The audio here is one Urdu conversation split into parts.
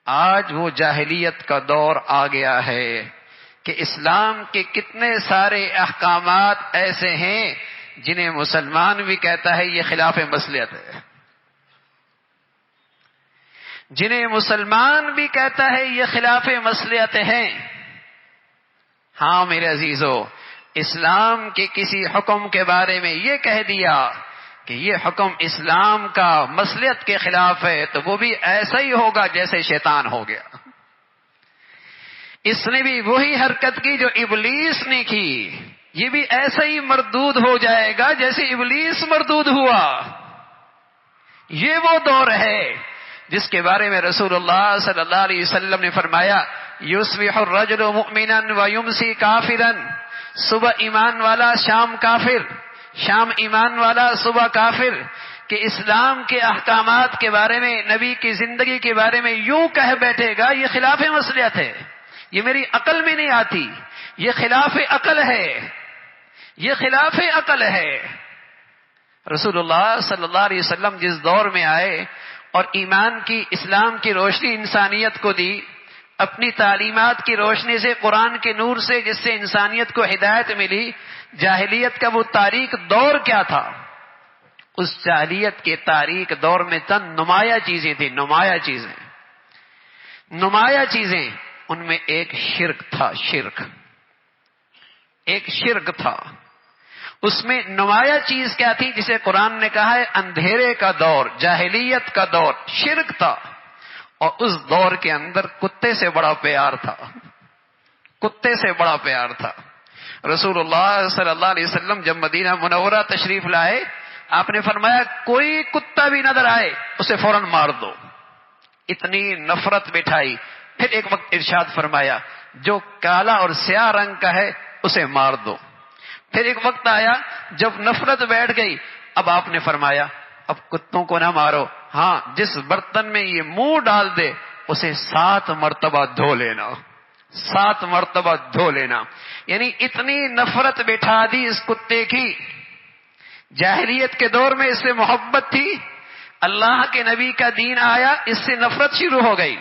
آج وہ جاہلیت کا دور آ گیا ہے کہ اسلام کے کتنے سارے احکامات ایسے ہیں جنہیں مسلمان بھی کہتا ہے یہ خلاف مصلحت ہے، جنہیں مسلمان بھی کہتا ہے یہ خلاف مصلحت ہے۔ ہاں میرے عزیزو، اسلام کے کسی حکم کے بارے میں یہ کہہ دیا کہ یہ حکم اسلام کا مصلحت کے خلاف ہے تو وہ بھی ایسا ہی ہوگا جیسے شیطان ہو گیا۔ اس نے بھی وہی حرکت کی جو ابلیس نے کی، یہ بھی ایسا ہی مردود ہو جائے گا جیسے ابلیس مردود ہوا۔ یہ وہ دور ہے جس کے بارے میں رسول اللہ صلی اللہ علیہ وسلم نے فرمایا یصبح الرجل مؤمنا ویمسی کافرا، صبح ایمان والا شام کافر، شام ایمان والا صبح کافر، کہ اسلام کے احکامات کے بارے میں، نبی کی زندگی کے بارے میں یوں کہہ بیٹھے گا یہ خلاف مصلحت ہے، یہ میری عقل میں نہیں آتی، یہ خلاف عقل ہے، یہ خلاف عقل ہے۔ رسول اللہ صلی اللہ علیہ وسلم جس دور میں آئے اور ایمان کی، اسلام کی روشنی انسانیت کو دی، اپنی تعلیمات کی روشنی سے، قرآن کے نور سے جس سے انسانیت کو ہدایت ملی، جاہلیت کا وہ تاریک دور کیا تھا؟ اس جاہلیت کے تاریک دور میں چند نمایاں چیزیں تھیں، نمایاں چیزیں، ان میں ایک شرک تھا، ایک شرک تھا۔ اس میں نمایاں چیز کیا تھی جسے قرآن نے کہا ہے اندھیرے کا دور، جاہلیت کا دور، شرک تھا۔ اور اس دور کے اندر کتے سے بڑا پیار تھا، کتے سے بڑا پیار تھا۔ رسول اللہ صلی اللہ علیہ وسلم جب مدینہ منورہ تشریف لائے، آپ نے فرمایا کوئی کتا بھی نظر آئے اسے فوراً مار دو، اتنی نفرت بٹھائی۔ پھر ایک وقت ارشاد فرمایا جو کالا اور سیاہ رنگ کا ہے اسے مار دو۔ پھر ایک وقت آیا جب نفرت بیٹھ گئی، اب آپ نے فرمایا اب کتوں کو نہ مارو، ہاں جس برتن میں یہ منہ ڈال دے اسے 7 مرتبہ دھو لینا، 7 مرتبہ دھو لینا۔ یعنی اتنی نفرت بٹھا دی اس کتے کی۔ جاہلیت کے دور میں اس سے محبت تھی، اللہ کے نبی کا دین آیا، اس سے نفرت شروع ہو گئی۔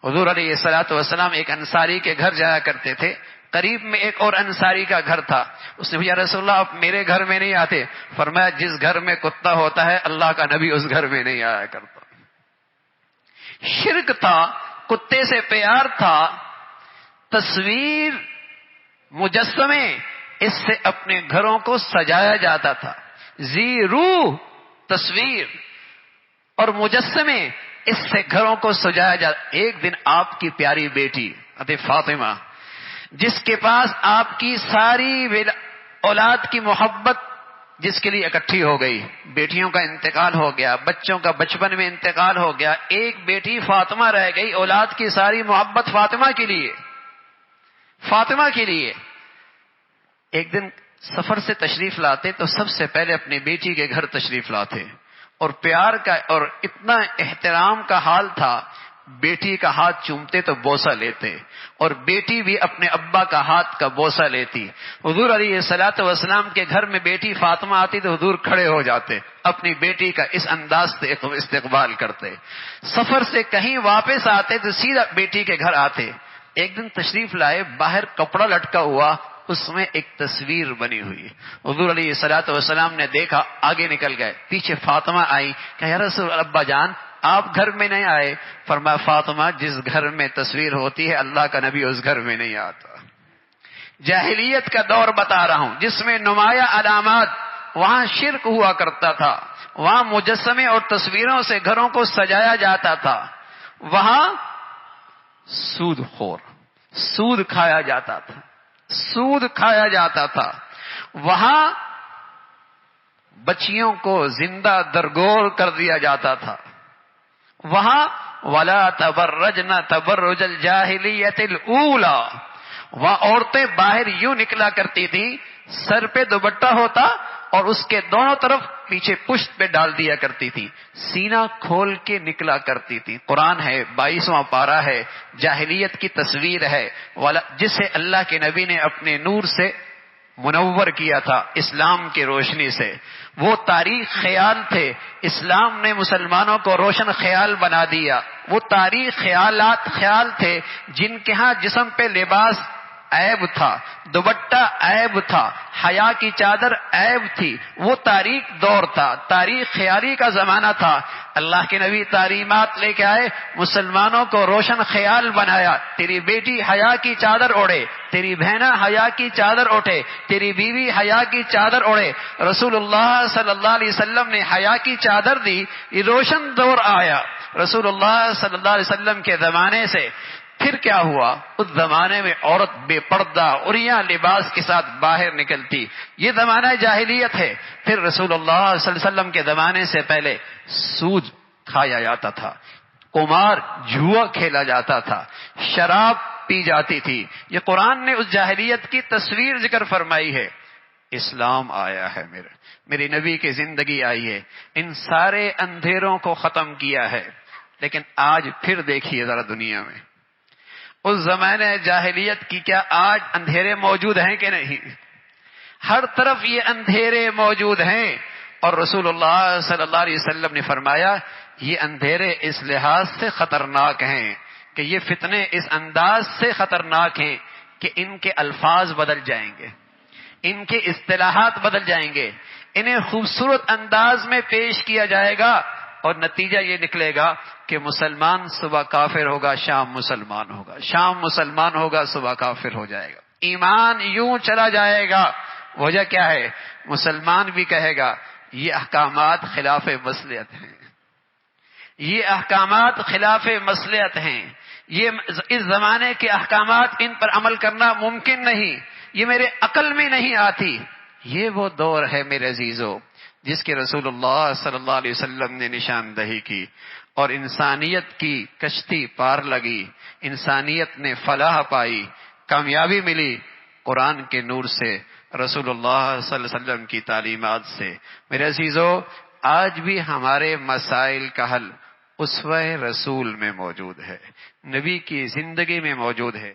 حضور علیہ الصلوۃ والسلام ایک انصاری کے گھر جایا کرتے تھے، قریب میں ایک اور انصاری کا گھر تھا۔ اس نے یا رسول اللہ آپ میرے گھر میں نہیں آتے؟ فرمایا جس گھر میں کتا ہوتا ہے اللہ کا نبی اس گھر میں نہیں آیا کرتا۔ شرک تھا، کتے سے پیار تھا، تصویر، مجسمے، اس سے اپنے گھروں کو سجایا جاتا تھا۔ ذی روح تصویر اور مجسمے، اس سے گھروں کو سجایا جاتا۔ ایک دن آپ کی پیاری بیٹی حضرت فاطمہ، جس کے پاس آپ کی ساری اولاد کی محبت جس کے لیے اکٹھی ہو گئی، بیٹیوں کا انتقال ہو گیا، بچوں کا بچپن میں انتقال ہو گیا، ایک بیٹی فاطمہ رہ گئی، اولاد کی ساری محبت فاطمہ کے لیے، فاطمہ کے لیے۔ ایک دن سفر سے تشریف لاتے تو سب سے پہلے اپنی بیٹی کے گھر تشریف لاتے، اور پیار کا اور اتنا احترام کا حال تھا، بیٹی کا ہاتھ چومتے تو بوسہ لیتے، اور بیٹی بھی اپنے ابا کا ہاتھ کا بوسہ لیتی۔ حضور علیہ الصلوۃ والسلام کے گھر میں بیٹی فاطمہ آتی تو حضور کھڑے ہو جاتے، اپنی بیٹی کا اس انداز سے استقبال کرتے۔ سفر سے کہیں واپس آتے تو سیدھا بیٹی کے گھر آتے۔ ایک دن تشریف لائے، باہر کپڑا لٹکا ہوا، اس میں ایک تصویر بنی ہوئی۔ حضور علیہ الصلوۃ والسلام نے دیکھا، آگے نکل گئے، پیچھے فاطمہ آئی، کہ یا رسول ابا جان آپ گھر میں نہیں آئے؟ فرمایا فاطمہ جس گھر میں تصویر ہوتی ہے اللہ کا نبی اس گھر میں نہیں آتا۔ جاہلیت کا دور بتا رہا ہوں جس میں نمایاں علامات، وہاں شرک ہوا کرتا تھا، وہاں مجسمے اور تصویروں سے گھروں کو سجایا جاتا تھا، وہاں سود خور، سود کھایا جاتا تھا، سود کھایا جاتا تھا، وہاں بچیوں کو زندہ درگور کر دیا جاتا تھا، وہاں وَلَا تَبَرَّجْنَ تَبَرُّجَ الْجَاهِلِيَّةِ الْأُولَى، وہاں عورتیں باہر یوں نکلا کرتی تھیں، سر پہ دوپٹہ ہوتا اور اس کے دونوں طرف پیچھے پشت پہ ڈال دیا کرتی تھی، سینہ کھول کے نکلا کرتی تھی۔ قرآن ہے، 22واں پارہ ہے، جاہلیت کی تصویر ہے، جسے اللہ کے نبی نے اپنے نور سے منور کیا تھا، اسلام کی روشنی سے۔ وہ تاریخ خیال تھے، اسلام نے مسلمانوں کو روشن خیال بنا دیا۔ وہ تاریخ خیال تھے جن کے ہاں جسم پہ لباس عیب تھا، دوپٹہ عیب تھا، حیا کی چادر عیب تھی. وہ تاریخ دور تھا، تاریخ خیالی کا زمانہ تھا. اللہ کے نبی تعلیمات لے کے آئے، مسلمانوں کو روشن خیال بنایا. تیری بیٹی حیا کی چادر اوڑھے، تیری بہنا حیا کی چادر اٹھے، تیری بیوی حیا کی چادر اوڑھے. رسول اللہ صلی اللہ علیہ وسلم نے حیا کی چادر دی. یہ روشن دور آیا رسول اللہ صلی اللہ علیہ وسلم کے زمانے سے. پھر کیا ہوا؟ اس زمانے میں عورت بے پردہ عریاں لباس کے ساتھ باہر نکلتی. یہ زمانہ جاہلیت ہے. پھر رسول اللہ صلی اللہ علیہ وسلم کے زمانے سے پہلے سود کھایا جاتا تھا، قمار جوا کھیلا جاتا تھا، شراب پی جاتی تھی. یہ قرآن نے اس جاہلیت کی تصویر ذکر فرمائی ہے. اسلام آیا ہے، میری نبی کی زندگی آئی ہے، ان سارے اندھیروں کو ختم کیا ہے. لیکن آج پھر دیکھیے ذرا دنیا میں اس زمانے جاہلیت کی کیا آج اندھیرے موجود ہیں کہ نہیں؟ ہر طرف یہ اندھیرے موجود ہیں. اور رسول اللہ صلی اللہ علیہ وسلم نے فرمایا یہ اندھیرے اس لحاظ سے خطرناک ہیں کہ یہ فتنے اس انداز سے خطرناک ہیں کہ ان کے الفاظ بدل جائیں گے، ان کے اصطلاحات بدل جائیں گے، انہیں خوبصورت انداز میں پیش کیا جائے گا اور نتیجہ یہ نکلے گا کہ مسلمان صبح کافر ہوگا، شام مسلمان ہوگا، شام مسلمان ہوگا، صبح کافر ہو جائے گا. ایمان یوں چلا جائے گا. وجہ کیا ہے؟ مسلمان بھی کہے گا یہ احکامات خلاف مصلحت ہیں، یہ احکامات خلاف مصلحت ہیں، یہ اس زمانے کے احکامات ان پر عمل کرنا ممکن نہیں، یہ میرے عقل میں نہیں آتی. یہ وہ دور ہے میرے عزیزو جس کے رسول اللہ صلی اللہ علیہ وسلم نے نشاندہی کی اور انسانیت کی کشتی پار لگی، انسانیت نے فلاح پائی، کامیابی ملی قرآن کے نور سے، رسول اللہ صلی اللہ علیہ وسلم کی تعلیمات سے. میرے عزیزو آج بھی ہمارے مسائل کا حل اسوہ رسول میں موجود ہے، نبی کی زندگی میں موجود ہے.